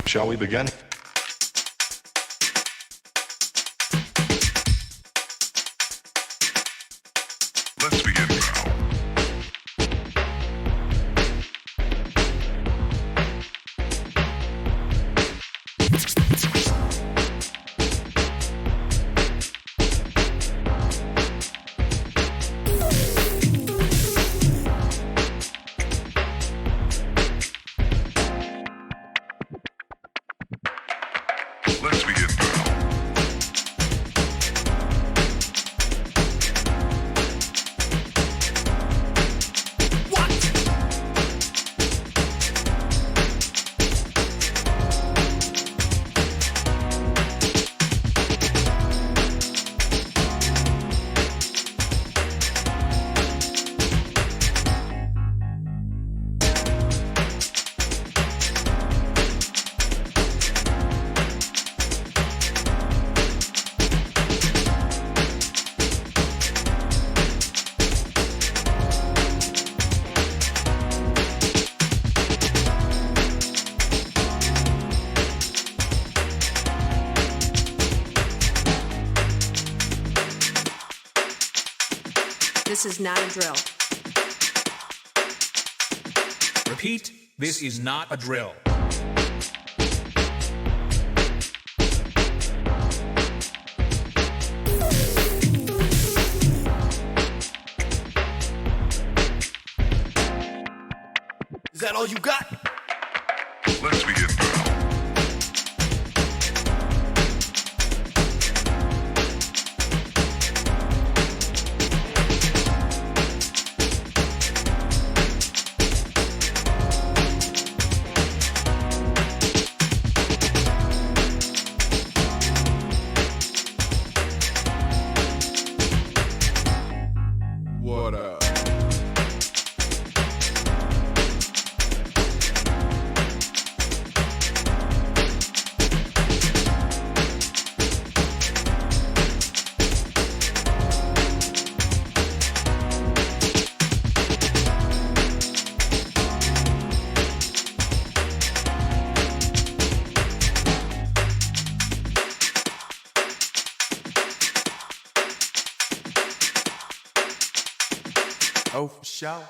Shall we begin? Let's begin now. Let's begin now. This is not a drill. Repeat, this is not a drill. Is that all you got? Let's begin now. What up? Oh, for sure.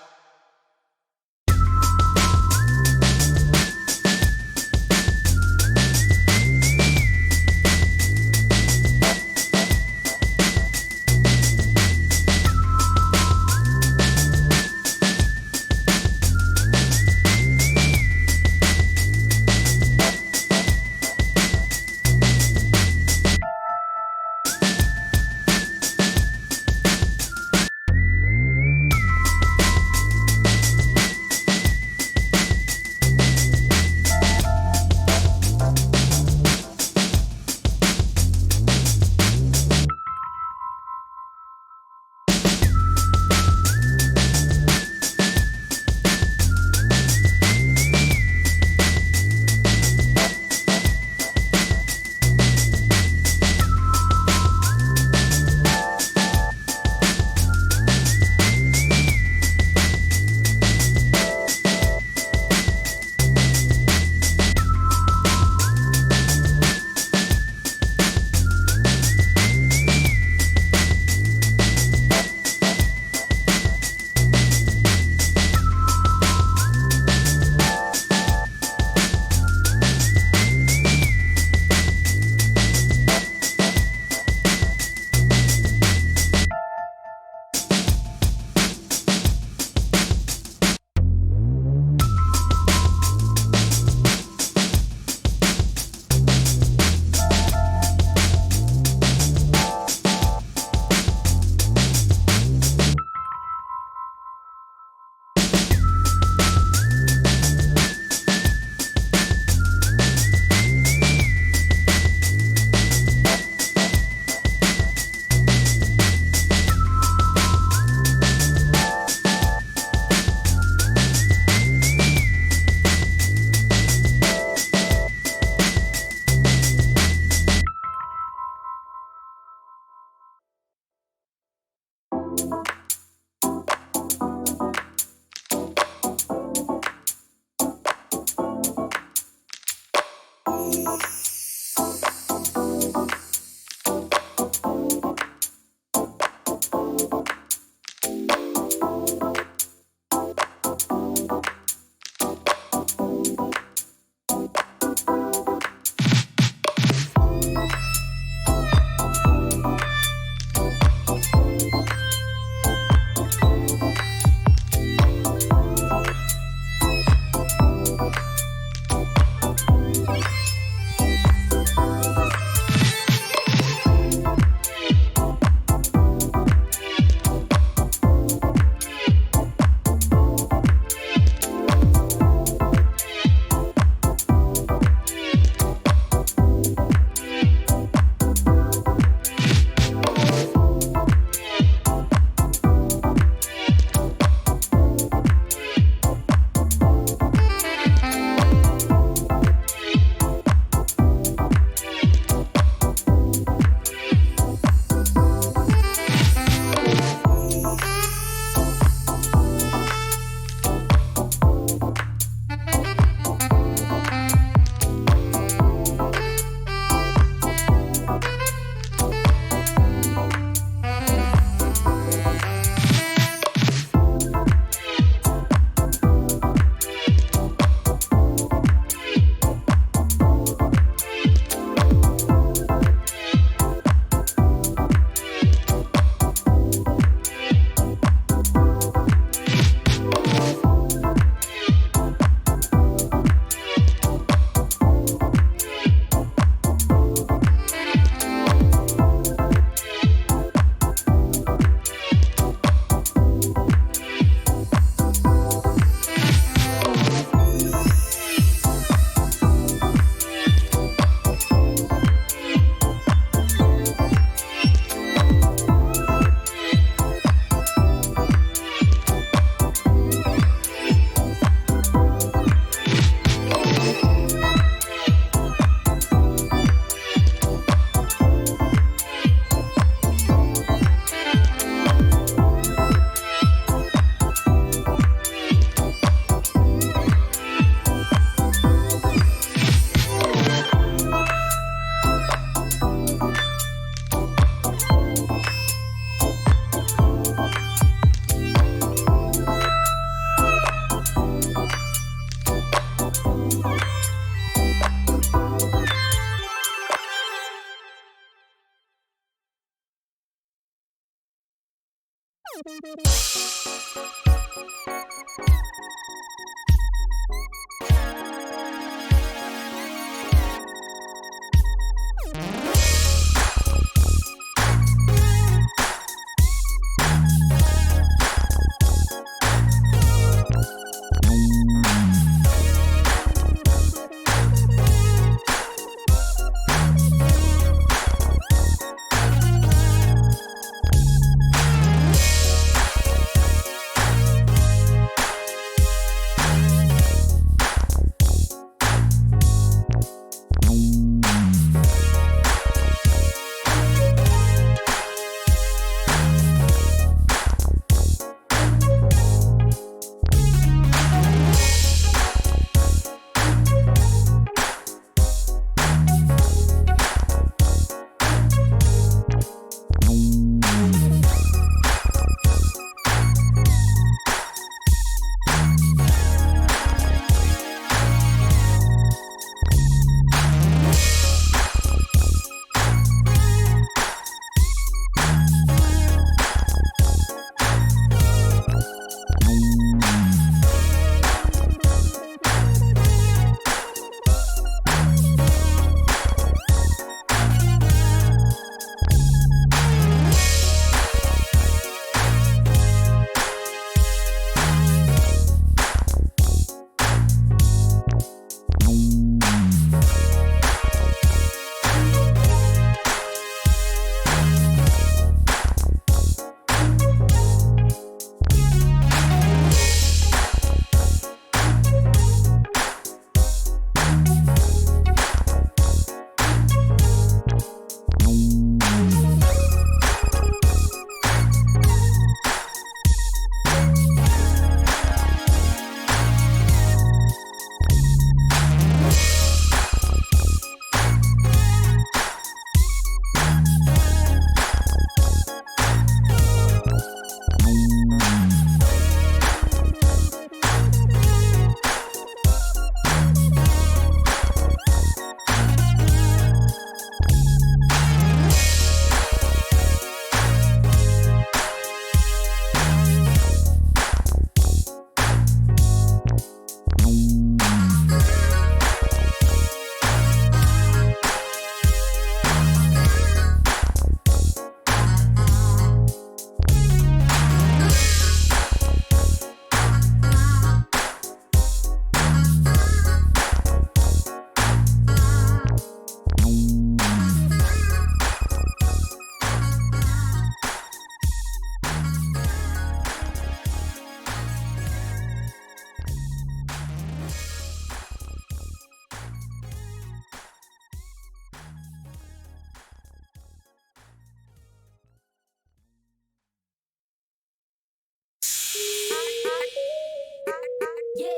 There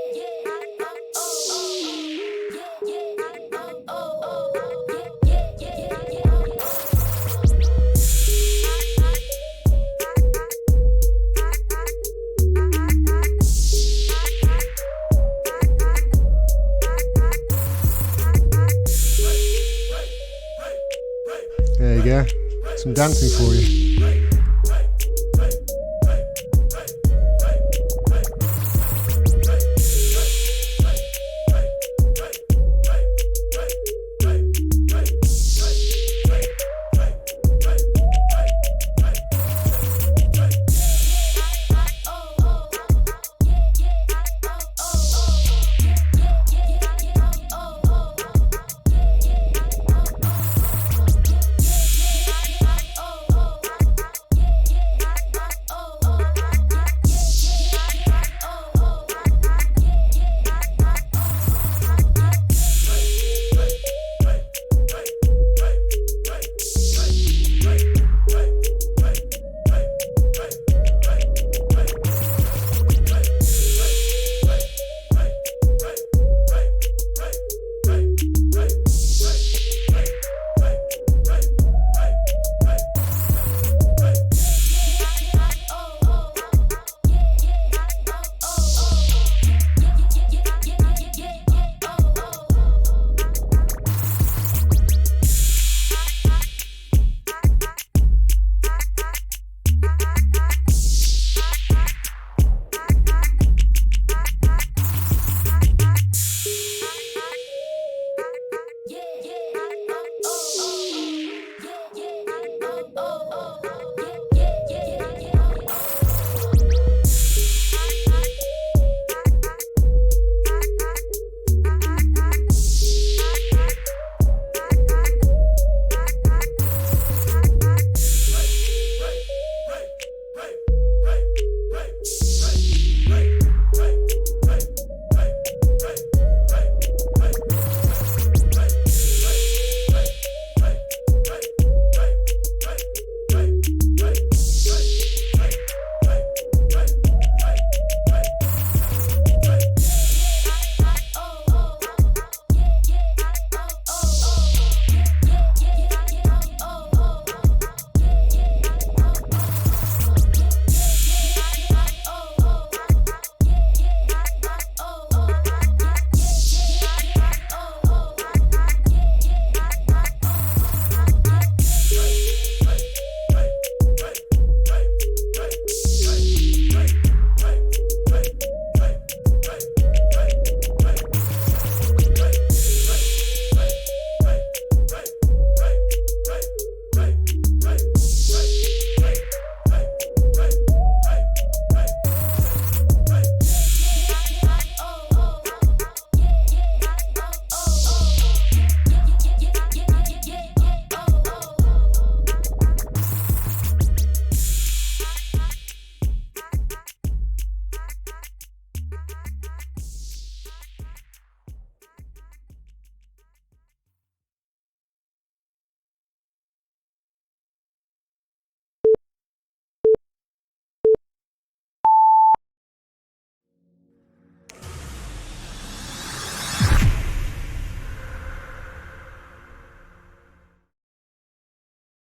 you go. Some dancing for you.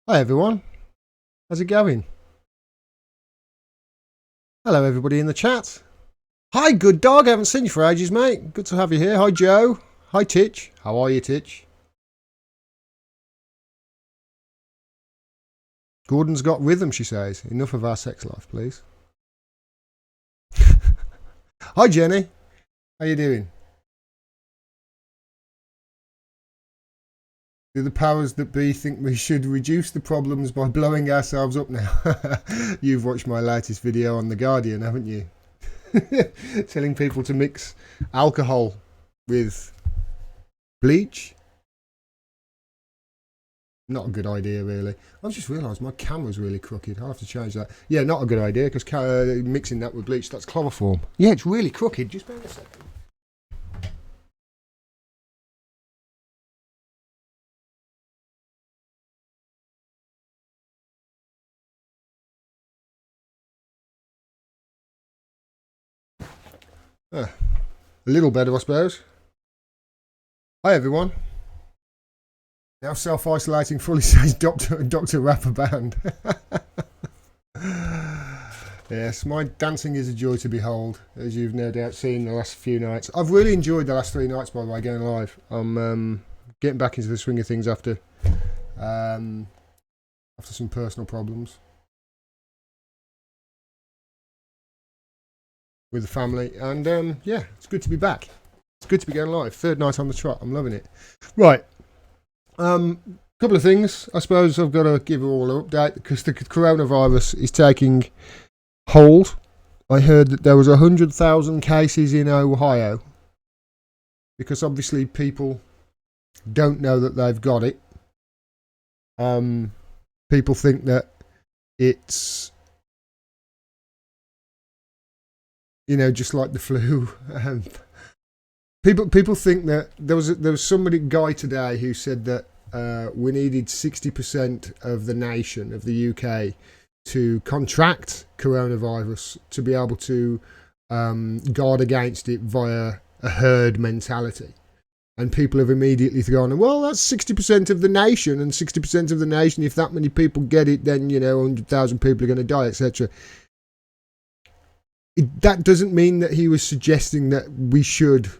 Hi everyone, how's it going? Hello everybody in the chat. Hi good dog, I haven't seen you for ages mate. Good to have you here. Hi Joe. Hi Titch. How are you Titch? Gordon's got rhythm she says. Enough of our sex life please. Hi Jenny. How you doing? Do the powers that be think we should reduce the problems by blowing ourselves up now? You've watched my latest video on The Guardian, haven't you? Telling people to mix alcohol with bleach. Not a good idea, really. I've just realised my camera's really crooked. I'll have to change that. Yeah, not a good idea, because mixing that with bleach, that's chloroform. Yeah, it's really crooked. Just bear a second. A little better, I suppose. Hi, everyone. Now self-isolating fully, says Dr. Rapper Band. Yes, my dancing is a joy to behold, as you've no doubt seen the last few nights. I've really enjoyed the last 3 nights, by the way, going live. I'm getting back into the swing of things after some personal problems with the family. And yeah, it's good to be back. It's good to be going live. 3rd night on the trot. I'm loving it. Right. Couple of things. I suppose I've got to give you all an update because the coronavirus is taking hold. I heard that there was 100,000 cases in Ohio because obviously people don't know that they've got it. People think that it's, you know, just like the flu. People think that there was somebody guy today who said that we needed 60% of the nation of the UK to contract coronavirus to be able to guard against it via a herd mentality. And people have immediately gone, well, that's 60% of the nation, and 60% of the nation, if that many people get it, then, you know, 100,000 people are going to die, etc. That doesn't mean that he was suggesting that we should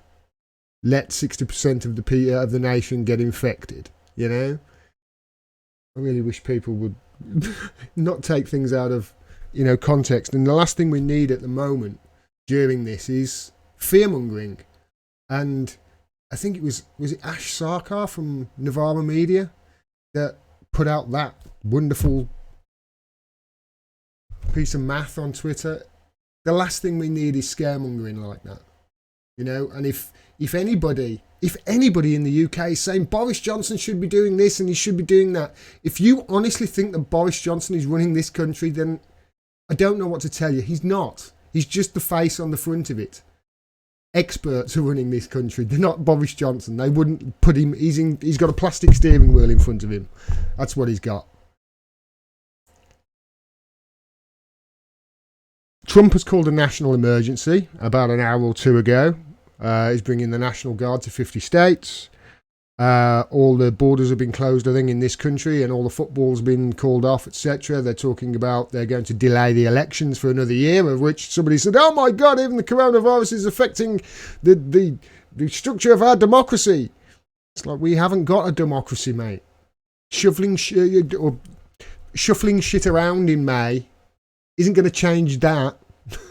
let 60% of the nation get infected, you know? I really wish people would not take things out of, you know, context. And the last thing we need at the moment during this is fear-mongering. And I think it was it Ash Sarkar from Navarra Media that put out that wonderful piece of math on Twitter. The last thing we need is scaremongering like that, you know. And if anybody in the UK is saying Boris Johnson should be doing this and he should be doing that, if you honestly think that Boris Johnson is running this country, then I don't know what to tell you. He's not. He's just the face on the front of it. Experts are running this country. They're not Boris Johnson. They wouldn't put him. He's got a plastic steering wheel in front of him. That's what he's got. Trump has called a national emergency about an hour or two ago. He's bringing the National Guard to 50 states. All the borders have been closed, I think, in this country, and all the football's been called off, etc. They're talking about they're going to delay the elections for another year, of which somebody said, oh my God, even the coronavirus is affecting the structure of our democracy. It's like, we haven't got a democracy, mate. Shuffling shit around in May isn't going to change that,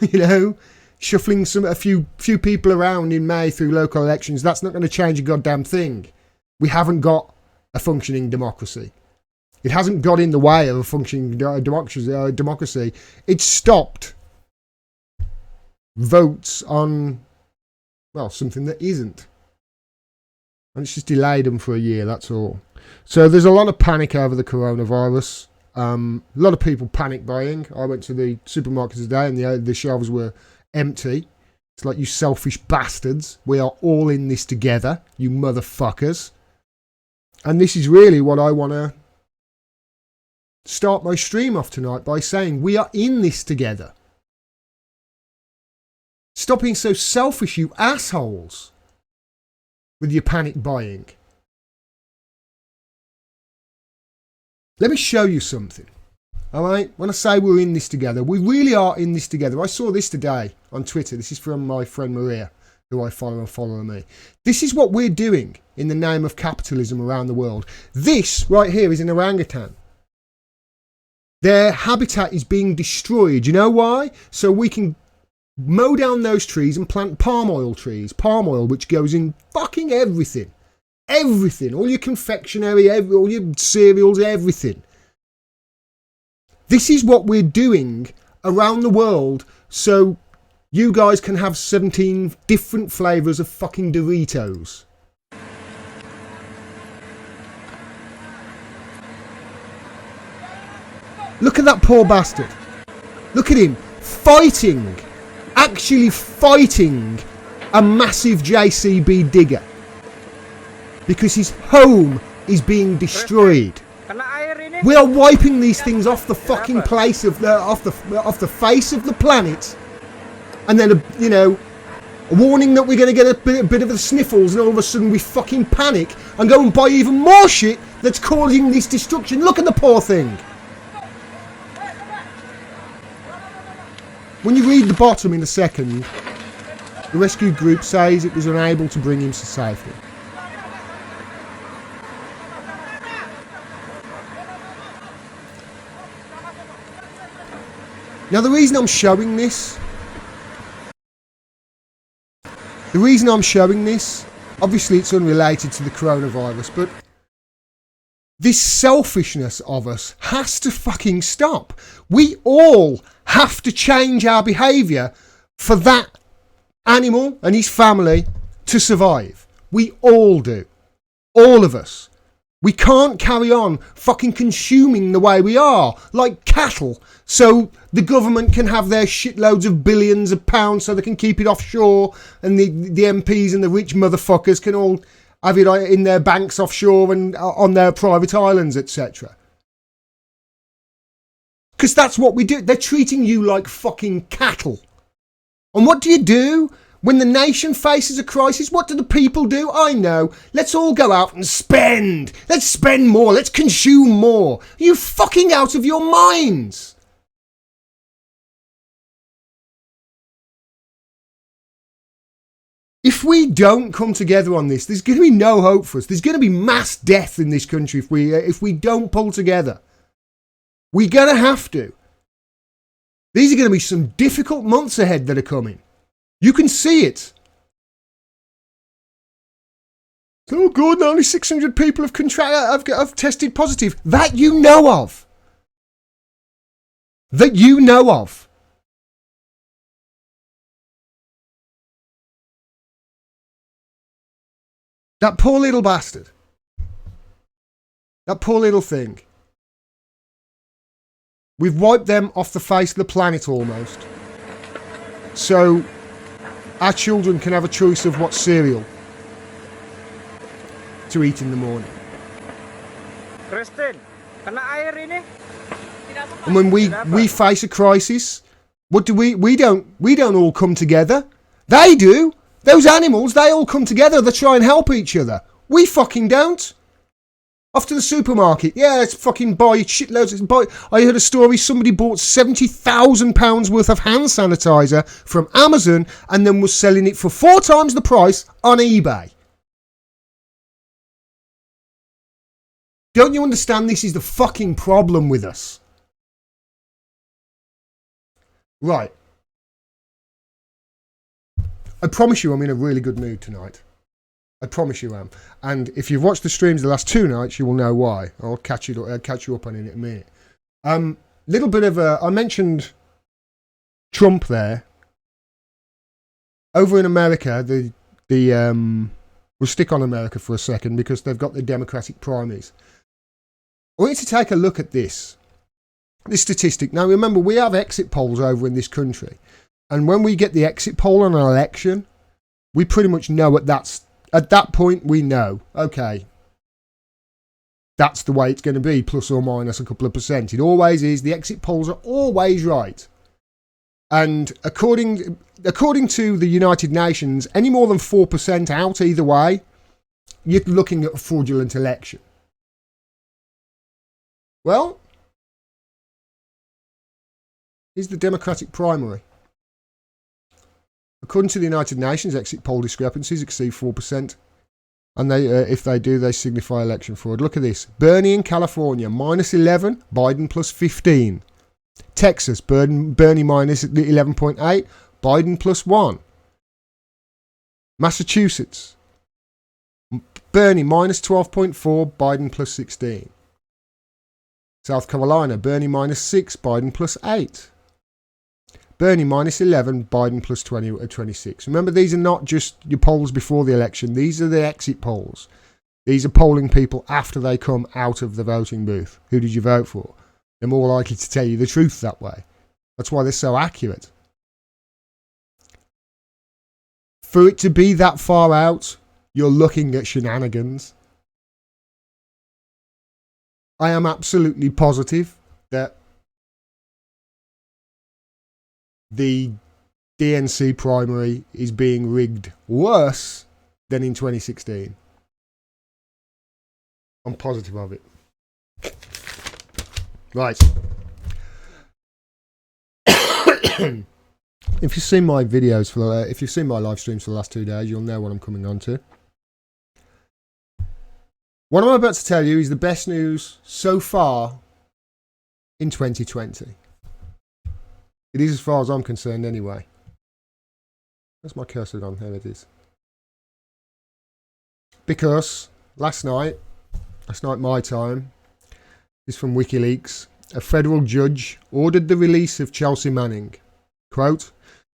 you know? Shuffling a few people around in May through local elections, that's not going to change a goddamn thing. We haven't got a functioning democracy. It hasn't got in the way of a functioning democracy. It's stopped votes on, well, something that isn't. And it's just delayed them for a year, that's all. So there's a lot of panic over the coronavirus. A lot of people panic buying. I went to the supermarket today and the shelves were empty. It's like, you selfish bastards. We are all in this together, you motherfuckers. And this is really what I want to start my stream off tonight by saying. We are in this together. Stop being so selfish, you assholes, with your panic buying. Let me show you something. All right? When I say we're in this together, we really are in this together. I saw this today on Twitter. This is from my friend Maria, who I follow and follow me. This is what we're doing in the name of capitalism around the world. This right here is an orangutan. Their habitat is being destroyed. You know why? So we can mow down those trees and plant palm oil trees. Palm oil, which goes in fucking everything. Everything. All your confectionery, all your cereals, everything. This is what we're doing around the world, so you guys can have 17 different flavours of fucking Doritos. Look at that poor bastard. Look at him fighting, actually fighting a massive JCB digger. Because his home is being destroyed. We are wiping these things off the fucking place of off the face of the planet. And then, you know, A warning that we're going to get a bit of the sniffles, and all of a sudden we fucking panic and go and buy even more shit that's causing this destruction. Look at the poor thing. When you read the bottom in a second, the rescue group says it was unable to bring him to safety. Now the reason I'm showing this, obviously it's unrelated to the coronavirus, but this selfishness of us has to fucking stop. We all have to change our behaviour for that animal and his family to survive. We all do. All of us. We can't carry on fucking consuming the way we are, like cattle, so the government can have their shitloads of billions of pounds so they can keep it offshore, and the MPs and the rich motherfuckers can all have it in their banks offshore and on their private islands, etc. Because that's what we do. They're treating you like fucking cattle. And what do? When the nation faces a crisis, what do the people do? I know. Let's all go out and spend. Let's spend more. Let's consume more. Are you fucking out of your minds? If we don't come together on this, there's going to be no hope for us. There's going to be mass death in this country if we don't pull together. We're going to have to. These are going to be some difficult months ahead that are coming. You can see it. Oh God, only 600 people have tested positive. That you know of. That you know of. That poor little bastard. That poor little thing. We've wiped them off the face of the planet almost. So our children can have a choice of what cereal to eat in the morning. And when we face a crisis, what do we don't all come together. They do. Those animals, they all come together. They try and help each other. We fucking don't. Off to the supermarket. Yeah, let's fucking buy shitloads. I heard a story. Somebody bought £70,000 worth of hand sanitizer from Amazon and then was selling it for 4 times the price on eBay. Don't you understand? This is the fucking problem with us. Right. I promise you I'm in a really good mood tonight. I promise you I am. And if you've watched the streams the last 2 nights, you will know why. I'll catch you up on it in a minute. Little bit of I mentioned Trump there. Over in America, we'll stick on America for a second because they've got the Democratic primaries. I want you to take a look at this statistic. Now remember, we have exit polls over in this country. And when we get the exit poll on an election, we pretty much know at that point we know, okay, that's the way it's going to be, plus or minus a couple of percent. It always is. The exit polls are always right. And according to the United Nations, any more than 4% out either way, you're looking at a fraudulent election. Well, here's the Democratic primary. According to the United Nations, exit poll discrepancies exceed 4%. And if they do, they signify election fraud. Look at this. Bernie in California, -11, Biden +15. Texas, Bernie minus 11.8, Biden +1. Massachusetts, Bernie -12.4, Biden +16. South Carolina, Bernie -6, Biden +8. Bernie -11, Biden +26. Remember, these are not just your polls before the election. These are the exit polls. These are polling people after they come out of the voting booth. Who did you vote for? They're more likely to tell you the truth that way. That's why they're so accurate. For it to be that far out, you're looking at shenanigans. I am absolutely positive that the DNC primary is being rigged worse than in 2016. I'm positive of it. Right. If you've seen my videos if you've seen my live streams for the last 2 days, you'll know what I'm coming on to. What I'm about to tell you is the best news so far in 2020. It is as far as I'm concerned anyway. Where's my cursor gone? There it is. Because last night my time, this is from WikiLeaks, a federal judge ordered the release of Chelsea Manning. Quote,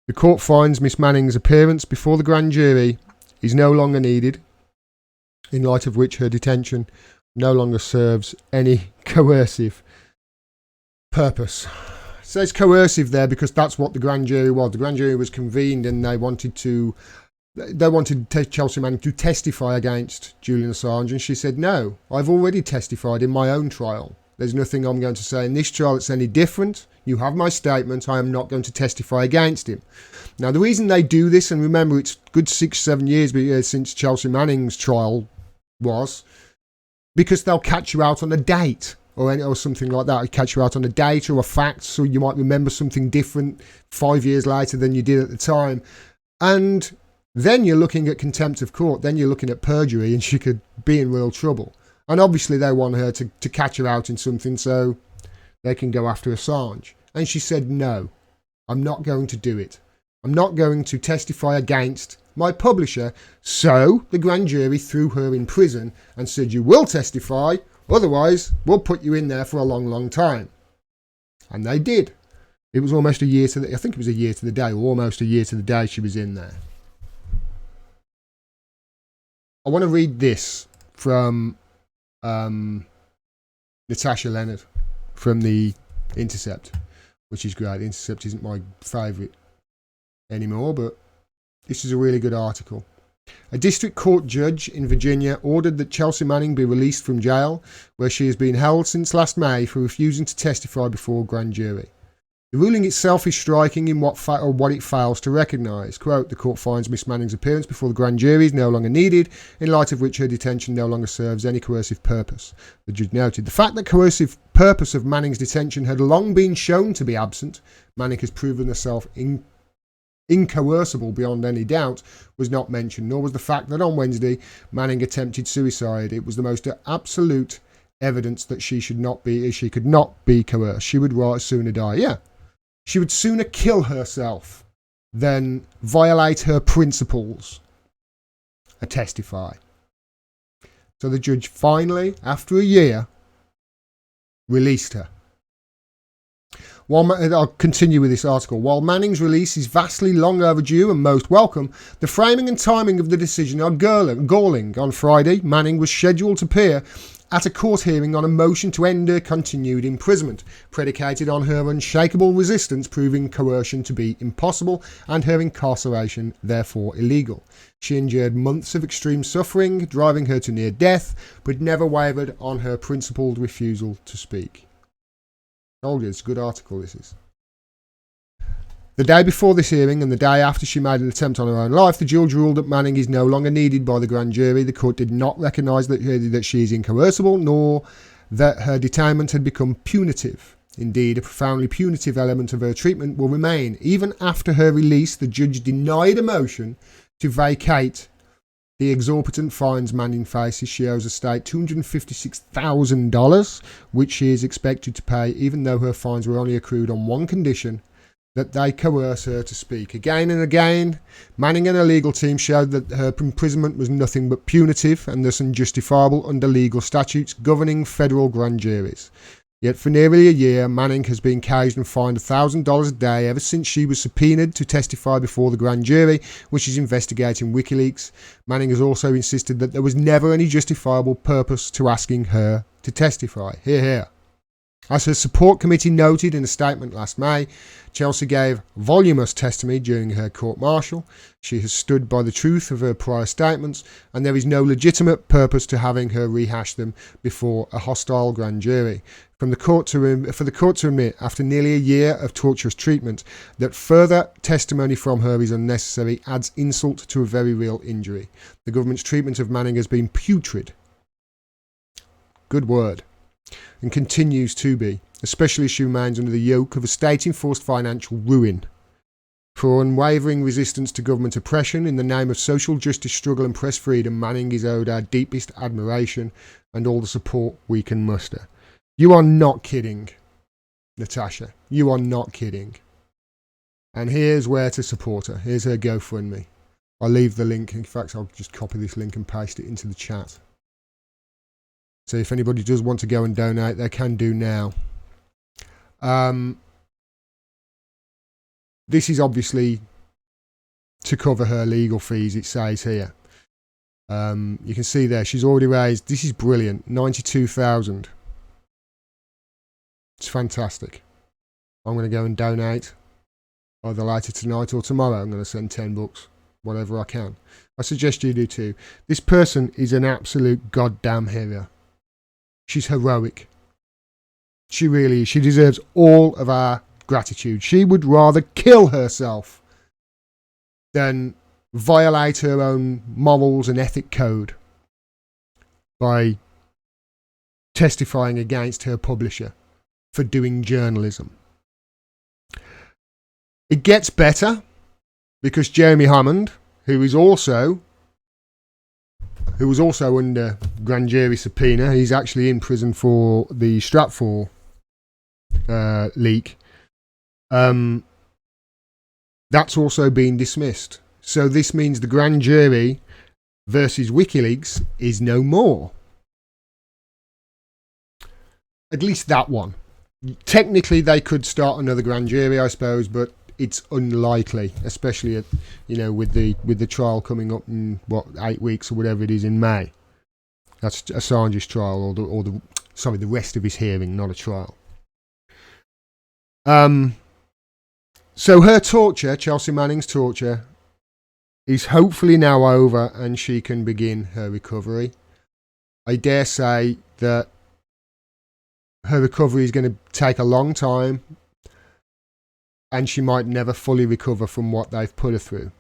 "The court finds Miss Manning's appearance before the grand jury is no longer needed, in light of which her detention no longer serves any coercive purpose." It says coercive there because that's what the grand jury was. The grand jury was convened and they wanted Chelsea Manning to testify against Julian Assange, and she said, "No, I've already testified in my own trial. There's nothing I'm going to say in this trial that's any different. You have my statement. I am not going to testify against him." Now, the reason they do this, and remember, it's good 6-7 years since Chelsea Manning's trial was, because they'll catch you out on a date or something like that. They'll catch you out on a date or a fact, so you might remember something different 5 years later than you did at the time. And then you're looking at contempt of court. Then you're looking at perjury, and she could be in real trouble. And obviously they want her to catch her out in something so they can go after Assange. And she said, "No, I'm not going to do it. I'm not going to testify against my publisher." So the grand jury threw her in prison and said, "You will testify, otherwise we'll put you in there for a long, long time." And they did. It was almost a year I think it was a year to the day, or almost a year to the day she was in there. I want to read this from Natasha Leonard from The Intercept, which is great. The Intercept isn't my favourite anymore, but this is a really good article. A district court judge in Virginia ordered that Chelsea Manning be released from jail, where she has been held since last May for refusing to testify before a grand jury. The ruling itself is striking in what it fails to recognise. Quote, "The court finds Miss Manning's appearance before the grand jury is no longer needed, in light of which her detention no longer serves any coercive purpose." The judge noted, "The fact that coercive purpose of Manning's detention had long been shown to be absent, Manning has proven herself incoercible beyond any doubt, was not mentioned, nor was the fact that on Wednesday Manning attempted suicide. It was the most absolute evidence that she could not be coerced. She would sooner die." Yeah. She would sooner kill herself than violate her principles and testify. So the judge finally, after a year, released her. I'll continue with this article. While Manning's release is vastly long overdue and most welcome, the framing and timing of the decision are galling. On Friday, Manning was scheduled to appear at a court hearing on a motion to end her continued imprisonment, predicated on her unshakable resistance proving coercion to be impossible and her incarceration therefore illegal. She endured months of extreme suffering, driving her to near death, but never wavered on her principled refusal to speak. Told you, it's a good article, this is. The day before this hearing and the day after she made an attempt on her own life, the judge ruled that Manning is no longer needed by the grand jury. The court did not recognise that she is incoercible, nor that her detainment had become punitive. Indeed, a profoundly punitive element of her treatment will remain. Even after her release, the judge denied a motion to vacate the exorbitant fines Manning faces. She owes the state $256,000, which she is expected to pay, even though her fines were only accrued on one condition: that they coerce her to speak. Again and again, Manning and her legal team showed that her imprisonment was nothing but punitive and thus unjustifiable under legal statutes governing federal grand juries. Yet for nearly a year, Manning has been caged and fined $1,000 a day ever since she was subpoenaed to testify before the grand jury, which is investigating WikiLeaks. Manning has also insisted that there was never any justifiable purpose to asking her to testify. Hear, hear. As her support committee noted in a statement last May, Chelsea gave voluminous testimony during her court-martial. She has stood by the truth of her prior statements, and there is no legitimate purpose to having her rehash them before a hostile grand jury. For the court to admit, after nearly a year of torturous treatment, that further testimony from her is unnecessary adds insult to a very real injury. The government's treatment of Manning has been putrid. Good word. And continues to be, especially as she remains under the yoke of a state-enforced financial ruin. For unwavering resistance to government oppression in the name of social justice struggle and press freedom, Manning is owed our deepest admiration and all the support we can muster. You are not kidding, Natasha. You are not kidding. And here's where to support her. Here's her GoFundMe. I'll leave the link. In fact, I'll just copy this link and paste it into the chat. So if anybody does want to go and donate, they can do now. This is obviously to cover her legal fees, it says here. You can see there, she's already raised, this is brilliant, 92,000. It's fantastic. I'm going to go and donate either later tonight or tomorrow. I'm going to send 10 bucks, whatever I can. I suggest you do too. This person is an absolute goddamn hero. She's heroic. She really is. She deserves all of our gratitude. She would rather kill herself than violate her own morals and ethic code by testifying against her publisher for doing journalism. It gets better because Jeremy Hammond, who was also under grand jury subpoena, he's actually in prison for the Stratfor leak. That's also been dismissed. So this means the grand jury versus WikiLeaks is no more. At least that one. Technically, they could start another grand jury, I suppose, but it's unlikely, especially at, with the trial coming up in 8 weeks or whatever it is in May. That's Assange's trial, the rest of his hearing, not a trial. So her torture, Chelsea Manning's torture, is hopefully now over and she can begin her recovery. I dare say that her recovery is going to take a long time and she might never fully recover from what they've put her through.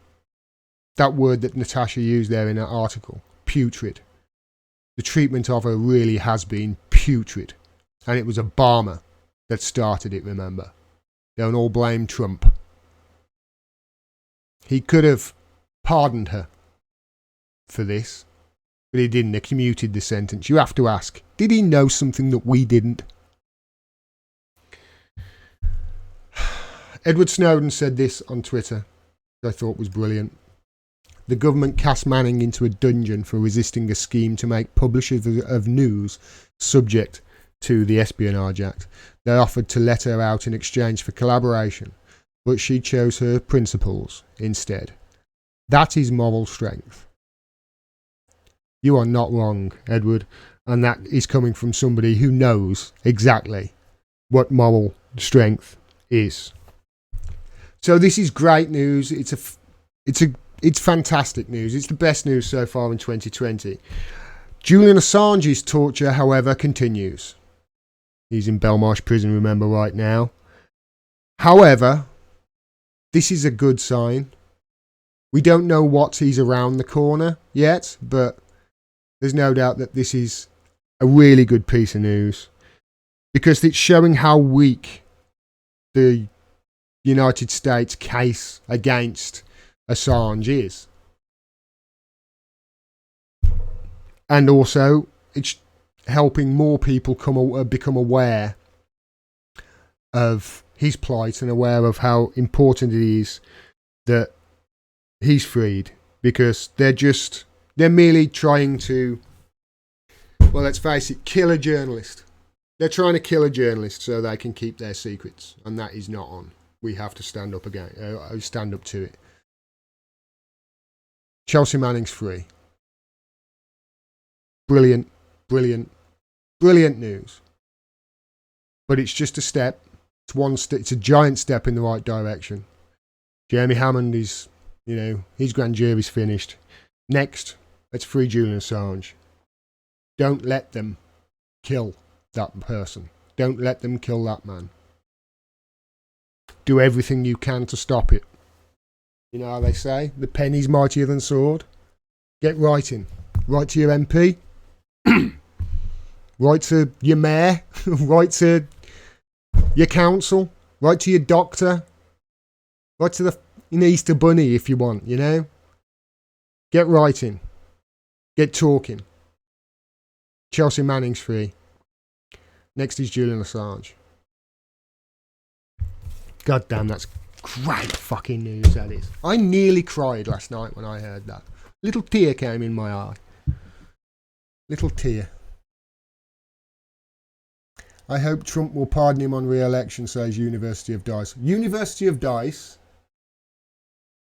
That word that Natasha used there in her article, putrid. The treatment of her really has been putrid. And it was Obama that started it, remember. Don't all blame Trump. He could have pardoned her for this, but he didn't. He commuted the sentence. You have to ask, did he know something that we didn't? Edward Snowden said this on Twitter, which I thought was brilliant. The government cast Manning into a dungeon for resisting a scheme to make publishers of news subject to the Espionage Act. They offered to let her out in exchange for collaboration, but she chose her principles instead. That is moral strength. You are not wrong, Edward, and that is coming from somebody who knows exactly what moral strength is. So this is great news. It's fantastic news. It's the best news so far in 2020. Julian Assange's torture, however, continues. He's in Belmarsh prison, remember, right now. However, this is a good sign. We don't know what he's around the corner yet, but there's no doubt that this is a really good piece of news because it's showing how weak the United States case against Assange is. And also, it's helping more people become aware of his plight and aware of how important it is that he's freed, because they're merely trying to, well, let's face it, kill a journalist. They're trying to kill a journalist so they can keep their secrets, and that is not on. We have to stand up to it. Chelsea Manning's free. Brilliant, brilliant, brilliant news. But it's just a step. It's a giant step in the right direction. Jeremy Hammond is, his grand jury's finished. Next, let's free Julian Assange. Don't let them kill that person. Don't let them kill that man. Do everything you can to stop it. You know how they say, the penny's mightier than sword. Get writing. Write to your MP. Write to your mayor. Write to your council. Write to your doctor. Write to the Easter Bunny if you want, Get writing. Get talking. Chelsea Manning's free. Next is Julian Assange. God damn, that's great fucking news, that is. I nearly cried last night when I heard that. Little tear came in my eye. Little tear. I hope Trump will pardon him on re-election, says University of Dice. University of Dice,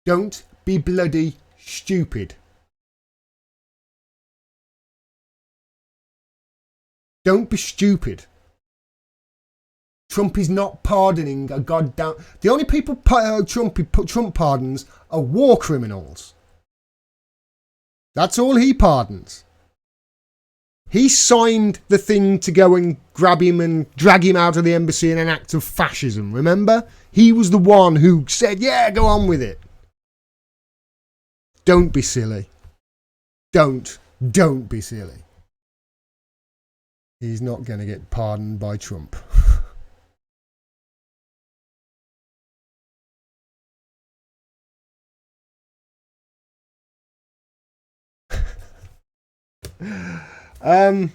don't be bloody stupid. Don't be stupid. Trump is not pardoning a goddamn... The only people Trump pardons are war criminals. That's all he pardons. He signed the thing to go and grab him and drag him out of the embassy in an act of fascism, remember? He was the one who said, yeah, go on with it. Don't be silly. Don't be silly. He's not going to get pardoned by Trump. I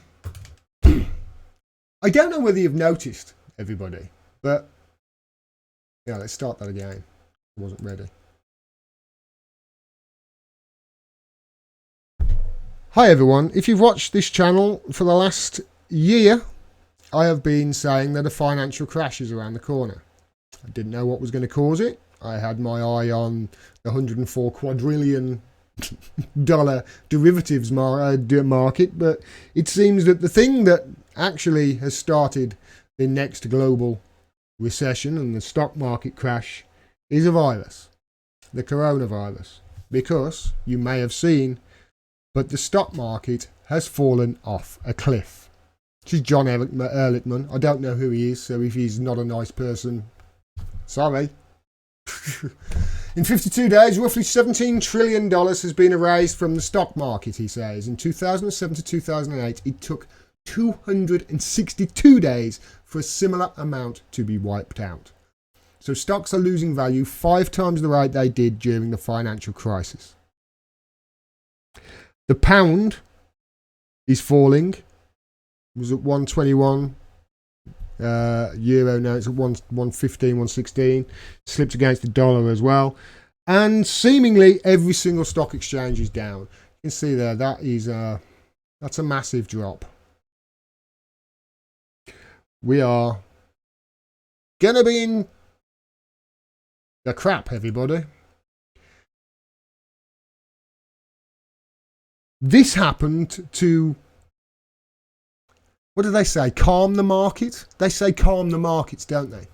don't know whether you've noticed, everybody, but yeah, let's start that again. I wasn't ready. Hi everyone, if you've watched this channel for the last year, I have been saying that a financial crash is around the corner. I didn't know what was going to cause it. I had my eye on the $104 quadrillion derivatives market, but it seems that the thing that actually has started the next global recession and the stock market crash is a virus, the coronavirus, because you may have seen, but the stock market has fallen off a cliff. This is John Ehrlichman. I don't know who he is, so if he's not a nice person, sorry. In 52 days, roughly $17 trillion has been erased from the stock market, he says. In 2007 to 2008, it took 262 days for a similar amount to be wiped out. So stocks are losing value 5 times the rate they did during the financial crisis. The pound is falling. It was at 121. Euro now it's at 115, 116. Slipped against the dollar as well. And seemingly every single stock exchange is down. You can see there, that's a massive drop. We are gonna be in the crap, everybody. This happened to, what do they say? Calm the market? They say calm the markets, don't they?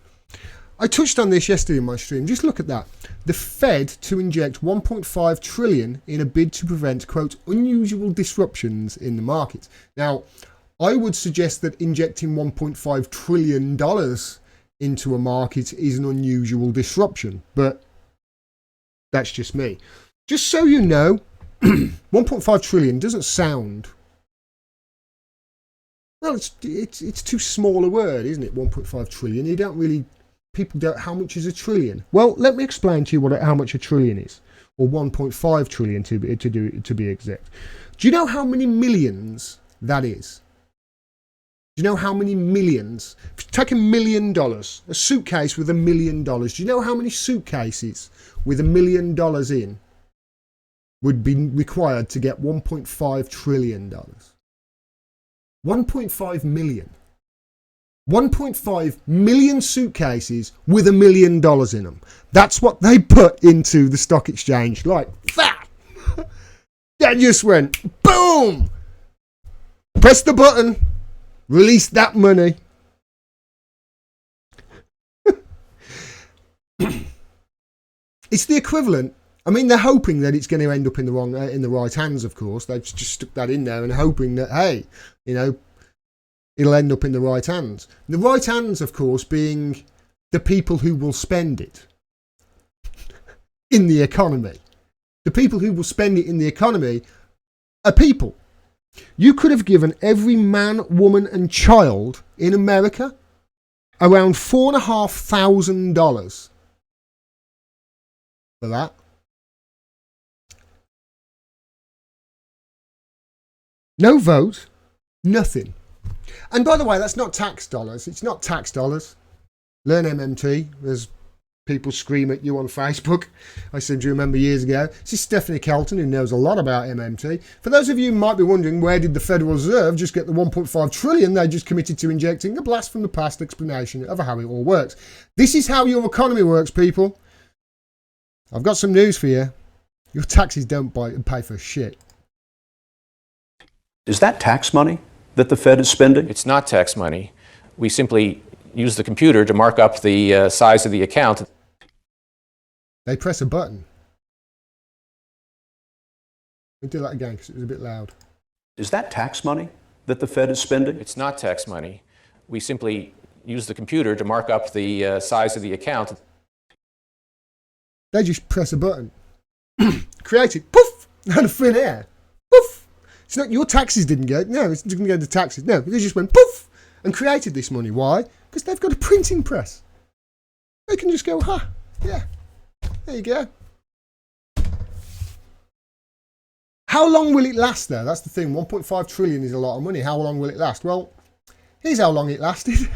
I touched on this yesterday in my stream. Just look at that. The Fed to inject 1.5 trillion in a bid to prevent, quote, unusual disruptions in the market. Now, I would suggest that injecting $1.5 trillion into a market is an unusual disruption, but that's just me. Just so you know, 1.5 trillion doesn't sound... Well, it's too small a word, isn't it? 1.5 trillion. You don't really... People don't... How much is a trillion? Well, let me explain to you how much a trillion is. Or 1.5 trillion to be exact. Do you know how many millions that is? Do you know how many millions? Take $1 million, a suitcase with $1 million. Do you know how many suitcases with $1 million in would be required to get $1.5 trillion? 1.5 million. 1.5 million suitcases with $1 million in them. That's what they put into the stock exchange. Like that. That just went boom. Press the button. Release that money. It's the equivalent. I mean, they're hoping that it's going to end up in the right hands. Of course, they've just stuck that in there and hoping that, hey, you know, it'll end up in the right hands. The right hands, of course, being the people who will spend it in the economy. The people who will spend it in the economy are people. You could have given every man, woman, and child in America around $4,500 for that. No vote, nothing. And by the way, that's not tax dollars. It's not tax dollars. Learn MMT, as people scream at you on Facebook. I seem to remember years ago. This is Stephanie Kelton, who knows a lot about MMT. For those of you who might be wondering, where did the Federal Reserve just get the 1.5 trillion they just committed to injecting? A blast from the past explanation of how it all works. This is how your economy works, people. I've got some news for you. Your taxes don't pay for shit. Is that tax money that the Fed is spending? It's not tax money. We simply use the computer to mark up the size of the account. They press a button. Let me do that again because it was a bit loud. Is that tax money that the Fed is spending? It's not tax money. We simply use the computer to mark up the size of the account. They just press a button. Create it. Poof! Out of thin air. Poof! It's not your taxes didn't go. No, it didn't go to taxes. No, they just went poof and created this money. Why? Because they've got a printing press. They can just go, yeah, there you go. How long will it last though? That's the thing. 1.5 trillion is a lot of money. How long will it last? Well, here's how long it lasted.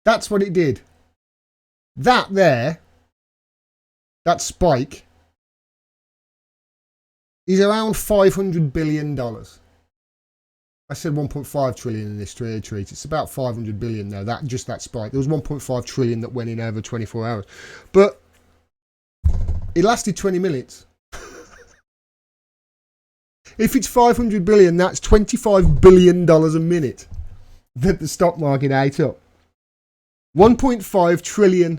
That's what it did. That spike, is around $500 billion. I said 1.5 trillion in this treat. It's about 500 billion though. That spike. There was 1.5 trillion that went in over 24 hours. But it lasted 20 minutes. If it's 500 billion, that's $25 billion a minute that the stock market ate up. $1.5 trillion.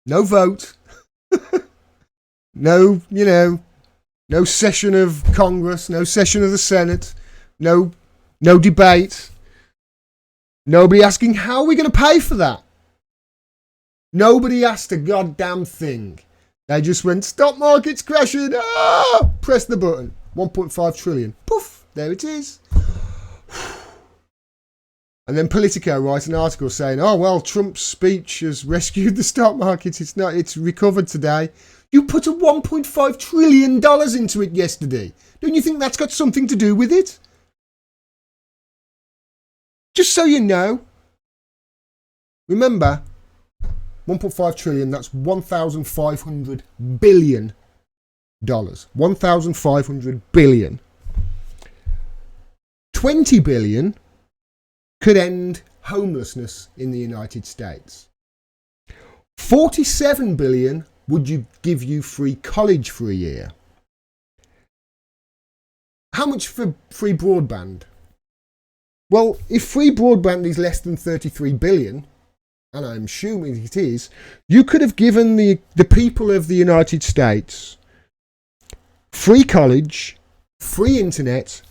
No vote. No, no session of Congress, no session of the Senate, no debate. Nobody asking, how are we going to pay for that? Nobody asked a goddamn thing. They just went, stock market's crashing. Press the button. 1.5 trillion. Poof, there it is. And then Politico writes an article saying, oh, well, Trump's speech has rescued the stock market. It's recovered today. You put a $1.5 trillion into it yesterday. Don't you think that's got something to do with it? Just so you know. Remember, 1.5 trillion, that's 1,500 billion dollars. 1,500 billion. 20 billion could end homelessness in the United States. 47 billion would give you free college for a year. How much for free broadband? Well, if free broadband is less than 33 billion, and I'm assuming it is, you could have given the people of the United States free college, free internet,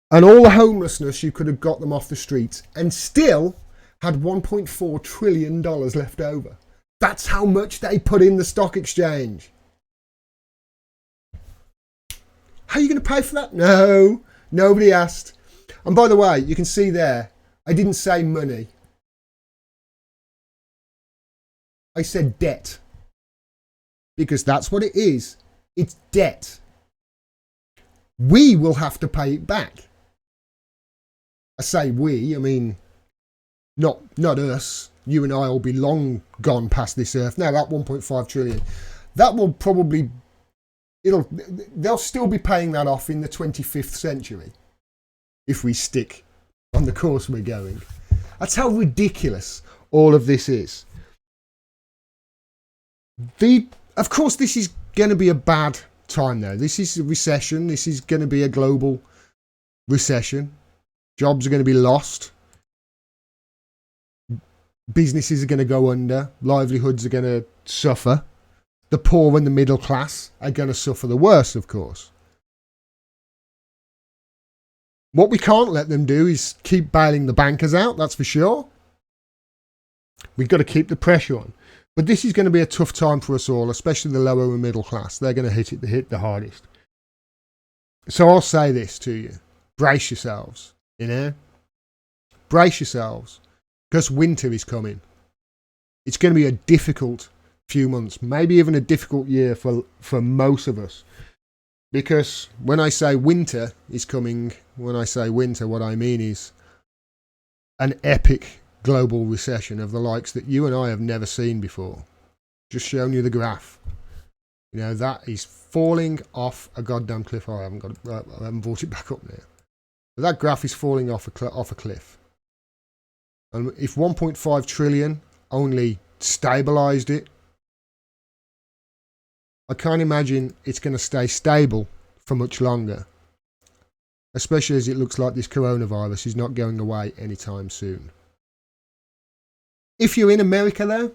and all the homelessness, you could have got them off the streets and still had $1.4 trillion left over. That's how much they put in the stock exchange. How are you going to pay for that? No, nobody asked. And by the way, you can see there, I didn't say money. I said debt. Because that's what it is. It's debt. We will have to pay it back. I say we, I mean, not us. You and I will be long gone past this earth. Now that 1.5 trillion, that will probably, they'll still be paying that off in the 25th century. If we stick on the course we're going. That's how ridiculous all of this is. Of course, this is going to be a bad time though. This is a recession. This is going to be a global recession. Jobs are going to be lost. businesses are going to go under, livelihoods are going to suffer. The poor and the middle class are going to suffer the worst, of course. What we can't let them do is keep bailing the bankers out, that's for sure. We've got to keep the pressure on. But this is going to be a tough time for us all, especially the lower and middle class. They're going to hit the hardest. So I'll say this to you. Brace yourselves, you know? Brace yourselves, because winter is coming. It's going to be a difficult few months, maybe even a difficult year for most of us. Because when I say winter is coming, when I say winter, what I mean is an epic global recession of the likes that you and I have never seen before. Just showing you the graph. You know, that is falling off a goddamn cliff. I haven't brought it back up now. But that graph is falling off a cliff. And if 1.5 trillion only stabilised it, I can't imagine it's going to stay stable for much longer. Especially as it looks like this coronavirus is not going away anytime soon. If you're in America though,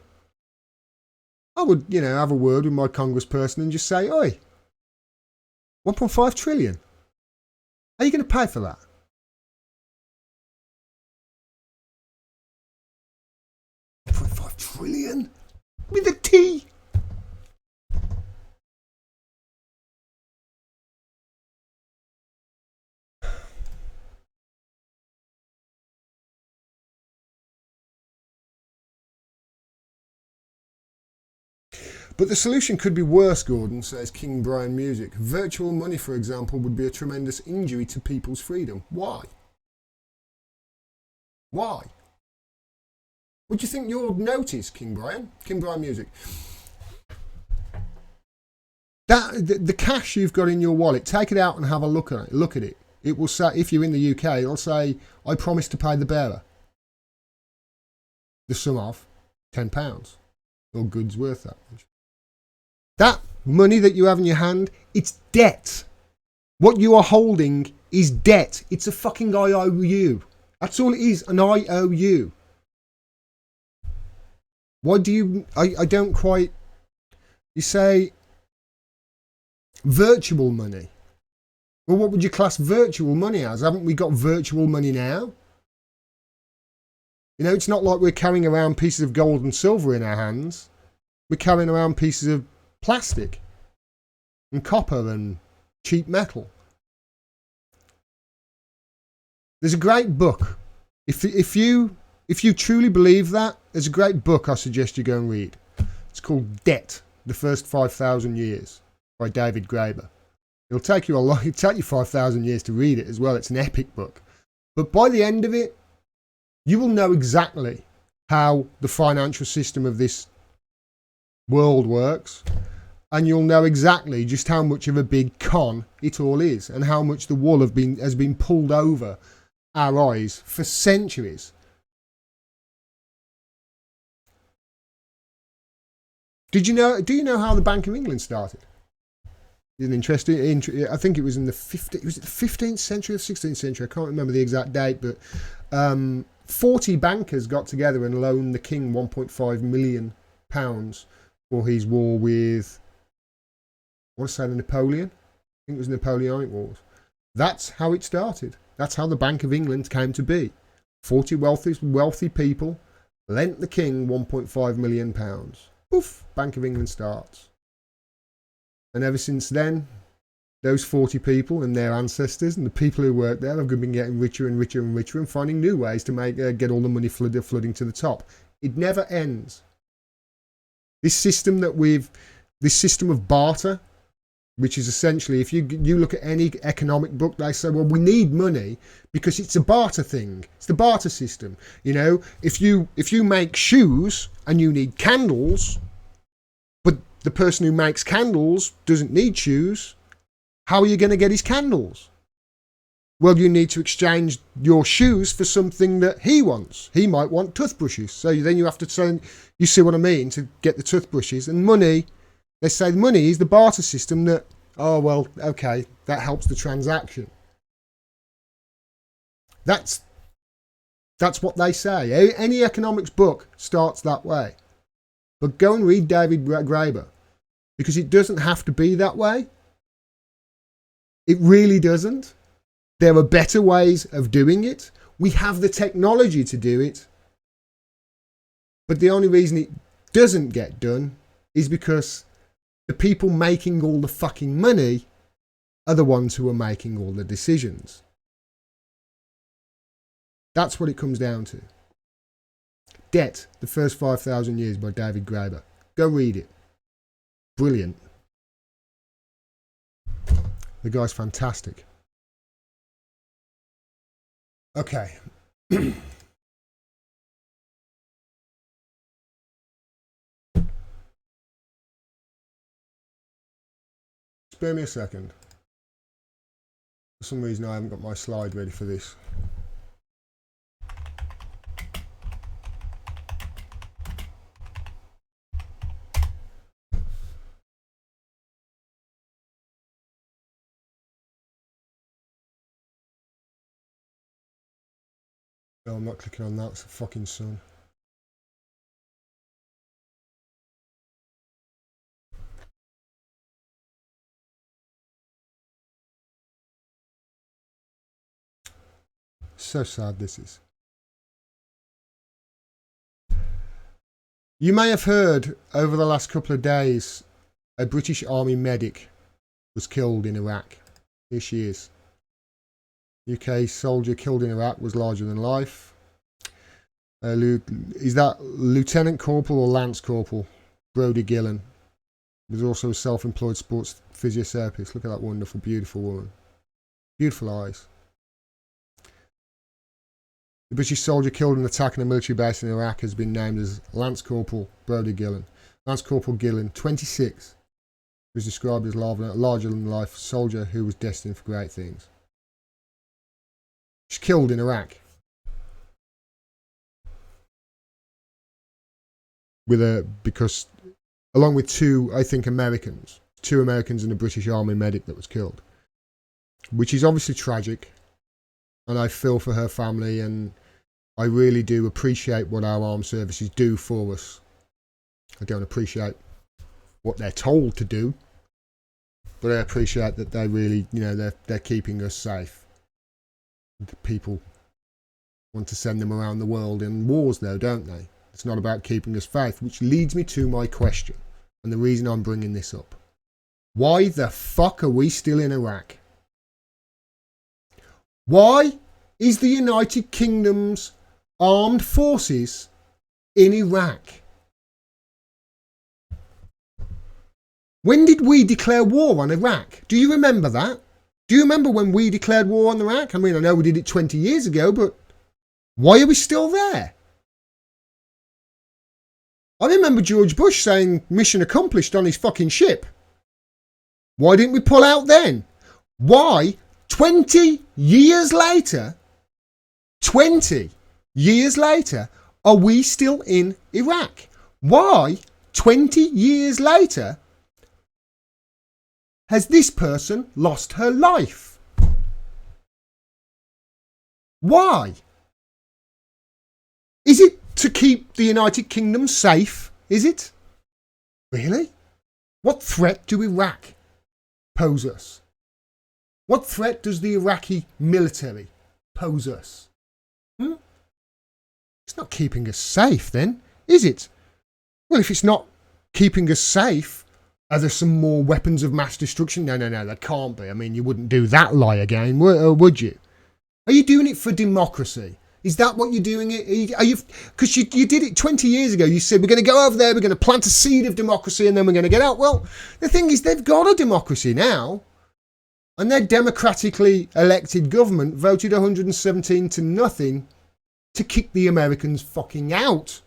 I would, have a word with my congressperson and just say, oi, 1.5 trillion. Are you going to pay for that? 1.5 trillion? With a T? But the solution could be worse, Gordon, says King Brian Music. Virtual money, for example, would be a tremendous injury to people's freedom. Why? Why? What do you think you'll notice, King Brian? King Brian Music. The cash you've got in your wallet, take it out and have a look at it. Look at it. It will say, if you're in the UK, it'll say, I promise to pay the bearer the sum of £10 or goods worth that much. That money that you have in your hand, it's debt. What you are holding is debt. It's a fucking IOU. That's all it is, an IOU. Why do you... I don't quite... You say virtual money. Well, what would you class virtual money as? Haven't we got virtual money now? You know, it's not like we're carrying around pieces of gold and silver in our hands. We're carrying around pieces of plastic and copper and cheap metal. There's a great book. If you truly believe that, there's a great book I suggest you go and read. It's called Debt, The First 5,000 Years by David Graeber. It'll take you 5,000 years to read it as well. It's an epic book. But by the end of it, you will know exactly how the financial system of this world works. And you'll know exactly just how much of a big con it all is and how much the wool has been pulled over our eyes for centuries. Do you know how the Bank of England started? It's an interesting, I think it was in the 15th century or 16th century. I can't remember the exact date, but 40 bankers got together and loaned the king £1.5 million for his war with, I want to say, Napoleon. I think it was Napoleonic Wars. That's how it started. That's how the Bank of England came to be. 40 wealthy people lent the king £1.5 million. Poof, Bank of England starts. And ever since then, those 40 people and their ancestors and the people who worked there have been getting richer and richer and richer and finding new ways to get all the money flooding to the top. It never ends. This system of barter, which is essentially, if you look at any economic book, they say, well, we need money because it's a barter thing. It's the barter system. You know, if you make shoes and you need candles, but the person who makes candles doesn't need shoes, how are you going to get his candles? Well, you need to exchange your shoes for something that he wants. He might want toothbrushes. So then you have to send, you see what I mean, to get the toothbrushes. And money, they say money is the barter system that, oh, well, okay, that helps the transaction. That's That's what they say. Any economics book starts that way. But go and read David Graeber, because it doesn't have to be that way. It really doesn't. There are better ways of doing it. We have the technology to do it. But the only reason it doesn't get done is because the people making all the fucking money are the ones who are making all the decisions. That's what it comes down to. Debt, The First 5,000 Years by David Graeber. Go read it. Brilliant. The guy's fantastic. Okay. Spare me a second. For some reason I haven't got my slide ready for this. No, I'm not clicking on that. It's the fucking sun. So sad this is. You may have heard over the last couple of days a British Army medic was killed in Iraq. Here she is. UK soldier killed in Iraq was larger than life. Is that Lieutenant Corporal or Lance Corporal? Brodie Gillen. He was also a self-employed sports physiotherapist. Look at that wonderful, beautiful woman. Beautiful eyes. The British soldier killed in an attack on a military base in Iraq has been named as Lance Corporal Brodie Gillen. Lance Corporal Gillen, 26, was described as a larger-than-life soldier who was destined for great things. She's killed in Iraq. Because along with two Americans and a British Army medic that was killed, which is obviously tragic, and I feel for her family, and I really do appreciate what our armed services do for us. I don't appreciate what they're told to do, but I appreciate that they really, they're keeping us safe. The people want to send them around the world in wars, though, don't they? It's not about keeping us safe, which leads me to my question, and the reason I'm bringing this up. Why the fuck are we still in Iraq? Why is the United Kingdom's armed forces in Iraq? When did we declare war on Iraq? Do you remember that? Do you remember when we declared war on Iraq? I mean, I know we did it 20 years ago, but why are we still there? I remember George Bush saying mission accomplished on his fucking ship. Why didn't we pull out then? Why, 20 years later, are we still in Iraq? Why, 20 years later, has this person lost her life? Why? Is it to keep the United Kingdom safe? Is it? Really? What threat do Iraq pose us? What threat does the Iraqi military pose us? It's not keeping us safe then, is it? Well, if it's not keeping us safe, are there some more weapons of mass destruction? No, there can't be. I mean, you wouldn't do that lie again, would you? Are you doing it for democracy? Is that what you're doing it? Are you? Because you did it 20 years ago. You said, we're going to go over there, we're going to plant a seed of democracy, and then we're going to get out. Well, the thing is, they've got a democracy now. And their democratically elected government voted 117 to nothing to kick the Americans fucking out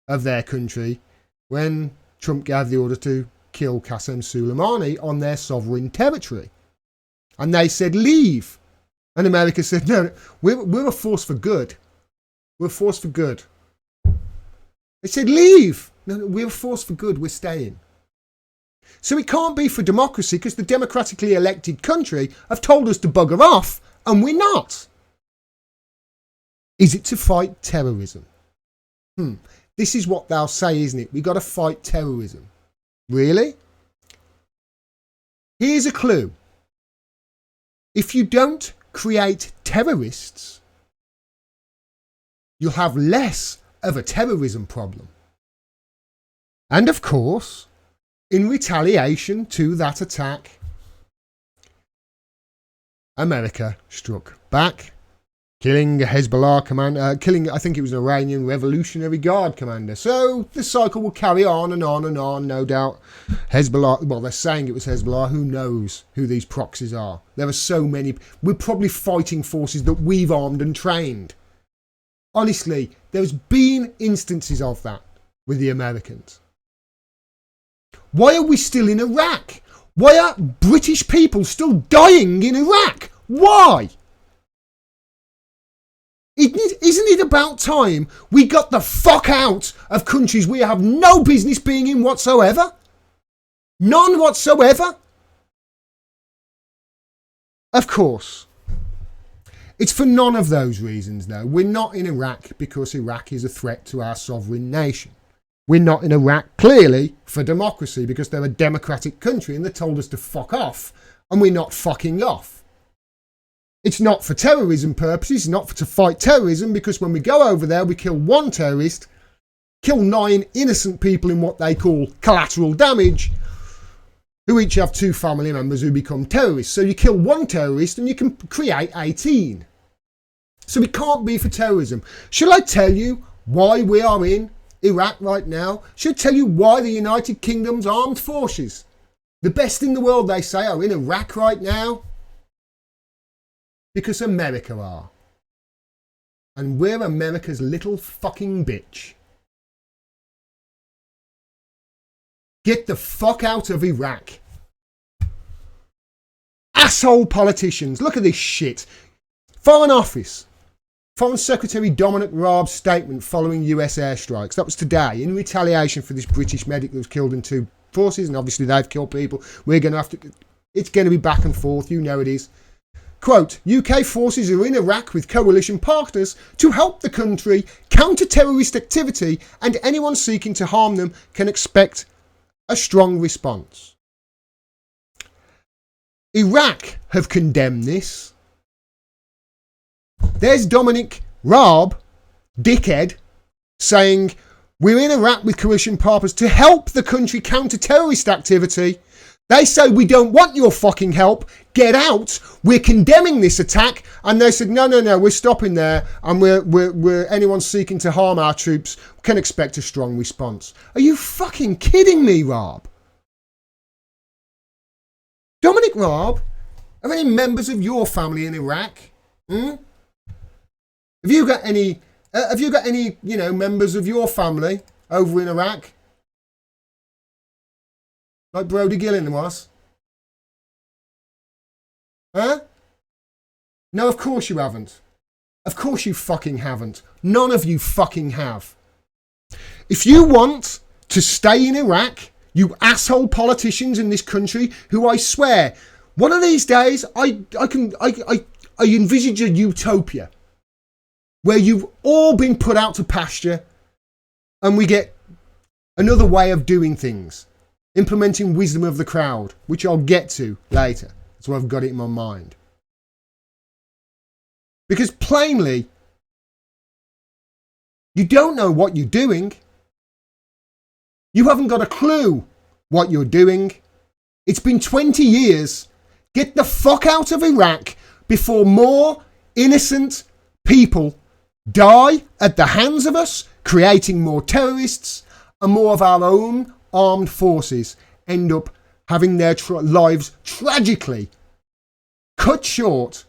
of their country when Trump gave the order to kill Qasem Soleimani on their sovereign territory. And they said, leave. And America said, no, we're a force for good. We're a force for good. They said, leave. No, we're a force for good. We're staying. So it can't be for democracy because the democratically elected country have told us to bugger off and we're not. Is it to fight terrorism? This is what they'll say, isn't it? We got to fight terrorism. Really? Here's a clue. If you don't create terrorists, you'll have less of a terrorism problem. And of course, in retaliation to that attack, America struck back, killing a Hezbollah commander, I think it was an Iranian Revolutionary Guard commander. So the cycle will carry on and on and on, no doubt. Hezbollah, well, they're saying it was Hezbollah. Who knows who these proxies are? There are so many. We're probably fighting forces that we've armed and trained. Honestly, there's been instances of that with the Americans. Why are we still in Iraq? Why are British people still dying in Iraq? Why? Isn't it about time we got the fuck out of countries we have no business being in whatsoever? None whatsoever? Of course. It's for none of those reasons, though. We're not in Iraq because Iraq is a threat to our sovereign nation. We're not in Iraq, clearly, for democracy because they're a democratic country and they told us to fuck off, and we're not fucking off. It's not for terrorism purposes, it's not to fight terrorism, because when we go over there, we kill one terrorist, kill 9 innocent people in what they call collateral damage, who each have 2 family members who become terrorists. So you kill one terrorist and you can create 18. So it can't be for terrorism. Shall I tell you why we are in Iraq right now? Should I tell you why the United Kingdom's armed forces, the best in the world they say, are in Iraq right now? Because America are. And we're America's little fucking bitch. Get the fuck out of Iraq. Asshole politicians. Look at this shit. Foreign Office. Foreign Secretary Dominic Raab's statement following US airstrikes. That was today, in retaliation for this British medic that was killed in 2 forces, and obviously they've killed people. We're going to have to... It's going to be back and forth, you know it is. Quote, UK forces are in Iraq with coalition partners to help the country counter terrorist activity, and anyone seeking to harm them can expect a strong response. Iraq have condemned this. There's Dominic Raab, dickhead, saying we're in Iraq with coalition partners to help the country counter terrorist activity. They say we don't want your fucking help. Get out. We're condemning this attack. And they said no, we're stopping there, and we're anyone seeking to harm our troops can expect a strong response. Are you fucking kidding me, Raab? Dominic Raab, are any members of your family in Iraq? Have you got any? Members of your family over in Iraq? Like Brody Gillen was? Huh? No, of course you haven't. Of course you fucking haven't. None of you fucking have. If you want to stay in Iraq, you asshole politicians in this country, who I swear, one of these days I envisage a utopia where you've all been put out to pasture and we get another way of doing things, implementing wisdom of the crowd, which I'll get to later. That's why I've got it in my mind. Because plainly, you don't know what you're doing. You haven't got a clue what you're doing. It's been 20 years. Get the fuck out of Iraq before more innocent people die at the hands of us, creating more terrorists, and more of our own armed forces end up having their lives tragically cut short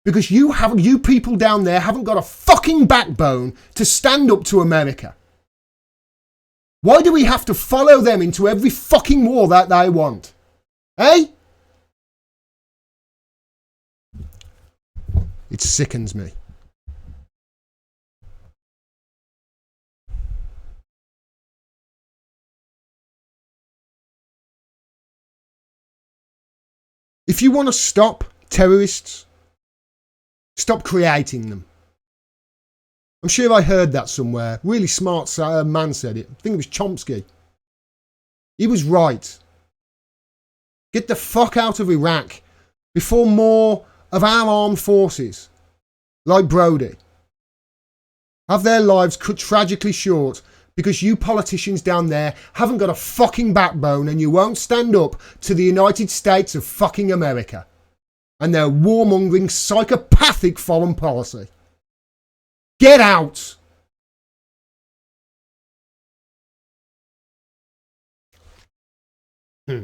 because you people down there haven't got a fucking backbone to stand up to America. Why do we have to follow them into every fucking war that they want? Eh? It sickens me. If you want to stop terrorists, stop creating them. I'm sure I heard that somewhere. Really smart man said it. I think it was Chomsky. He was right. Get the fuck out of Iraq before more of our armed forces, like Brody, have their lives cut tragically short because you politicians down there haven't got a fucking backbone and you won't stand up to the United States of fucking America and their warmongering psychopathic foreign policy. Get out! Yeah,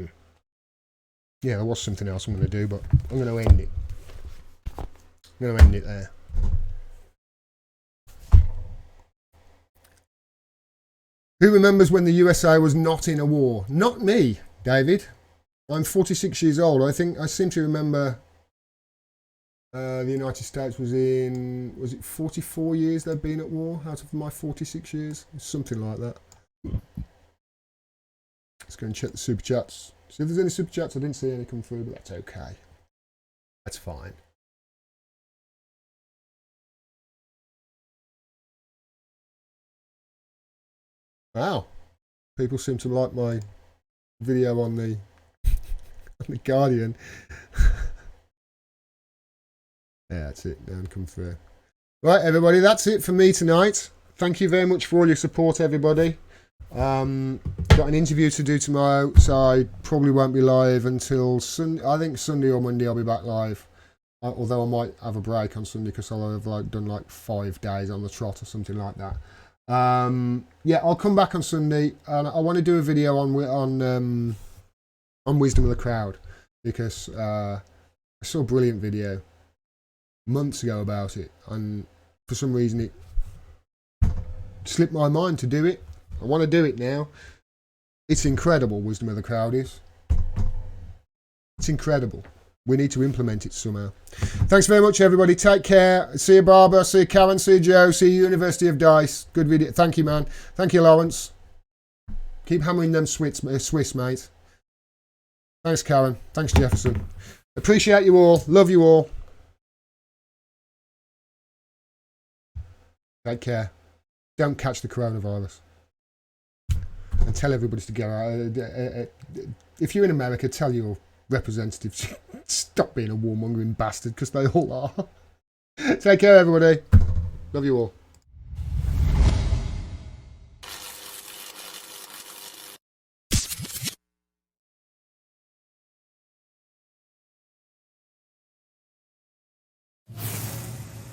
there was something else I'm going to do, but I'm going to end it. I'm going to end it there. Who remembers when the USA was not in a war? Not me, David. I'm 46 years old. I seem to remember the United States was it 44 years they've been at war out of my 46 years? Something like that. Let's go and check the super chats. See if there's any super chats. I didn't see any come through, but that's okay. That's fine. Wow. People seem to like my video on the on the Guardian. Yeah, that's it. Now come through. Right, everybody, that's it for me tonight. Thank you very much for all your support, everybody. Got an interview to do tomorrow, so I probably won't be live until I think Sunday or Monday I'll be back live. Although I might have a break on Sunday because I'll have done 5 days on the trot or something like that. Yeah, I'll come back on Sunday, and I want to do a video on Wisdom of the Crowd because I saw a brilliant video months ago about it, and for some reason it slipped my mind to do it. I want to do it now. It's incredible, Wisdom of the Crowd is. It's incredible. We need to implement it somehow. Thanks very much, everybody. Take care. See you, Barbara. See you, Karen. See you, Joe. See you, University of Dice. Good video. Thank you, man. Thank you, Lawrence. Keep hammering them Swiss, mate. Thanks, Karen. Thanks, Jefferson. Appreciate you all. Love you all. Take care. Don't catch the coronavirus. And tell everybody to go out. If you're in America, tell your representatives stop being a warmongering bastard, because they all are. Take care, everybody. Love you all.